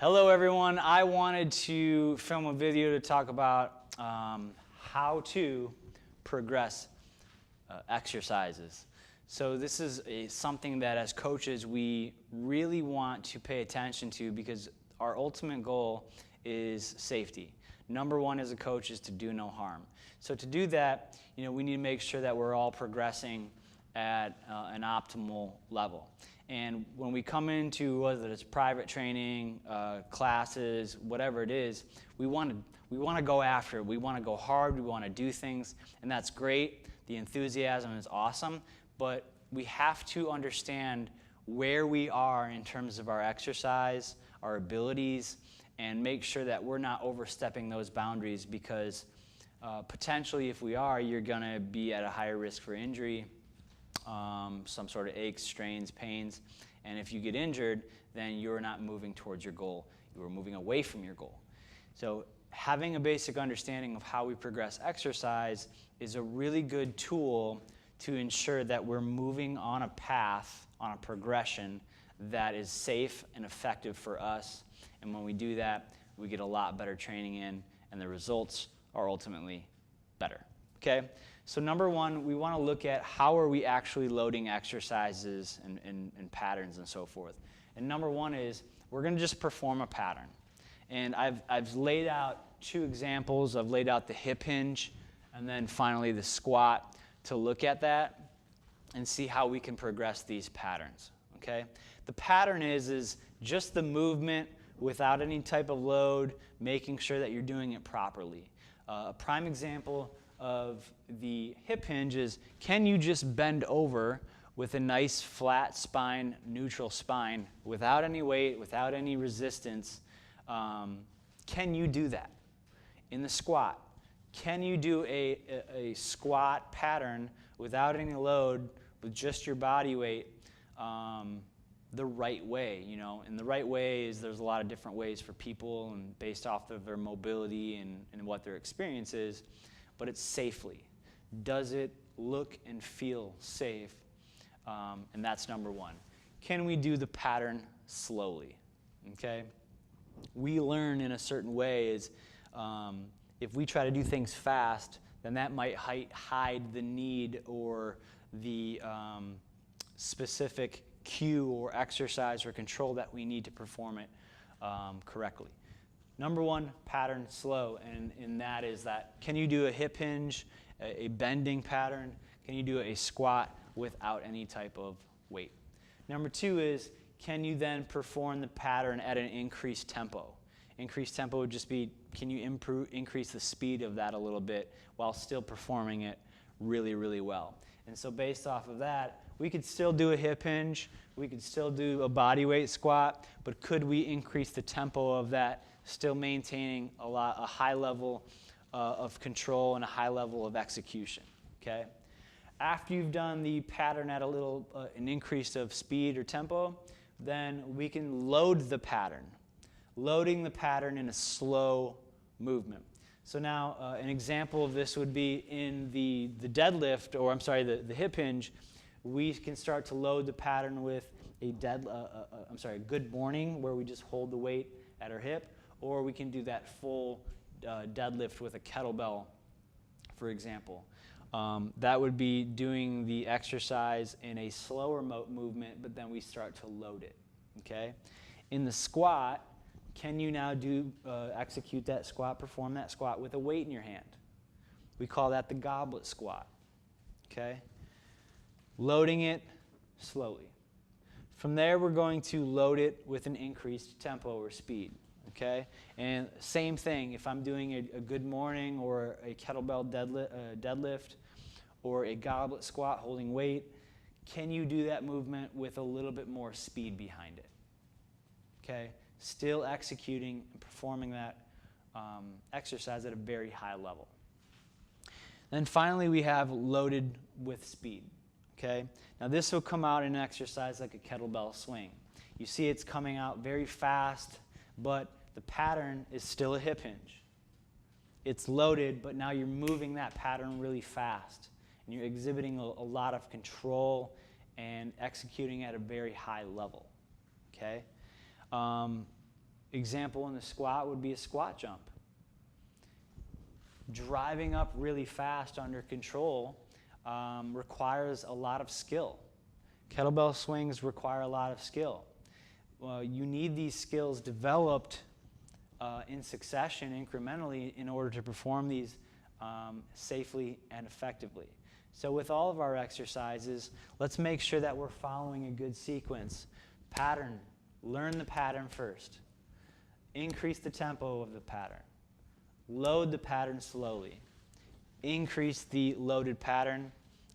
Hello everyone, I wanted to film a video to talk about how to progress exercises. So this is something that as coaches we really want to pay attention to because our ultimate goal is safety. Number one as a coach is to do no harm. So to do that, we need to make sure that we're all progressing at an optimal level. And when we come into whether it's private training, classes, whatever it is, we want to go after it. We want to go hard. We want to do things, and that's great. The enthusiasm is awesome, but we have to understand where we are in terms of our exercise, our abilities, and make sure that we're not overstepping those boundaries because potentially if we are, you're going to be at a higher risk for injury. Some sort of aches, strains, pains, and if you get injured, then you're not moving towards your goal. You're moving away from your goal. So having a basic understanding of how we progress exercise is a really good tool to ensure that we're moving on a path, on a progression that is safe and effective for us. And when we do that, we get a lot better training in, and the results are ultimately better. Okay? So number one, we want to look at how are we actually loading exercises and patterns and so forth. And number one is we're going to just perform a pattern. And I've laid out two examples. I've laid out the hip hinge and then finally the squat to look at that and see how we can progress these patterns. Okay? The pattern is just the movement without any type of load, making sure that you're doing it properly. A prime example of the hip hinge is, can you just bend over with a nice flat spine, neutral spine, without any weight, without any resistance? Can you do that? In the squat, can you do a squat pattern without any load, with just your body weight, the right way? And the right way is there's a lot of different ways for people and based off of their mobility and what their experience is. But it's safely. Does it look and feel safe? And that's number one. Can we do the pattern slowly? Okay? We learn in a certain way is if we try to do things fast, then that might hide the need or the specific cue or exercise or control that we need to perform it correctly. Number one, pattern slow, and that is that can you do a hip hinge, a bending pattern? Can you do a squat without any type of weight? Number two is, can you then perform the pattern at an increased tempo? Increased tempo would just be, can you increase the speed of that a little bit while still performing it really, really well? And so based off of that, we could still do a hip hinge, we could still do a body weight squat, but could we increase the tempo of that, still maintaining a high level of control and a high level of execution? Okay. After you've done the pattern at an increase of speed or tempo, then we can load the pattern. Loading the pattern in a slow movement. So now an example of this would be in the deadlift, or the hip hinge. We can start to load the pattern with a good morning, where we just hold the weight at our hip, or we can do that full deadlift with a kettlebell, for example. That would be doing the exercise in a slower movement, but then we start to load it. Okay? In the squat, can you now execute that squat, perform that squat with a weight in your hand? We call that the goblet squat. Okay? Loading it slowly. From there, we're going to load it with an increased tempo or speed. Okay? And same thing, if I'm doing a good morning or a kettlebell deadlift or a goblet squat holding weight, can you do that movement with a little bit more speed behind it? Okay? Still executing and performing that exercise at a very high level. Then finally, we have loaded with speed. Okay? Now this will come out in an exercise like a kettlebell swing. You see it's coming out very fast, but the pattern is still a hip hinge. It's loaded, but now you're moving that pattern really fast. And you're exhibiting a lot of control and executing at a very high level. Okay? Example in the squat would be a squat jump. Driving up really fast under control requires a lot of skill. Kettlebell swings require a lot of skill. You need these skills developed in succession, incrementally, in order to perform these safely and effectively. So with all of our exercises, let's make sure that we're following a good sequence. Pattern. Learn the pattern first. Increase the tempo of the pattern. Load the pattern slowly. Increase the loaded pattern,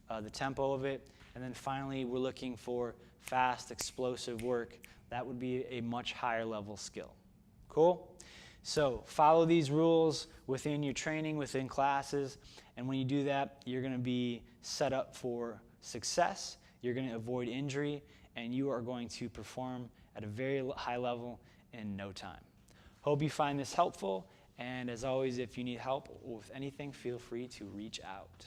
the tempo of it. And then finally, we're looking for fast, explosive work. That would be a much higher level skill. Cool? So follow these rules within your training, within classes. And when you do that, you're going to be set up for success. You're going to avoid injury. And you are going to perform at a very high level in no time. Hope you find this helpful. And as always, if you need help with anything, feel free to reach out.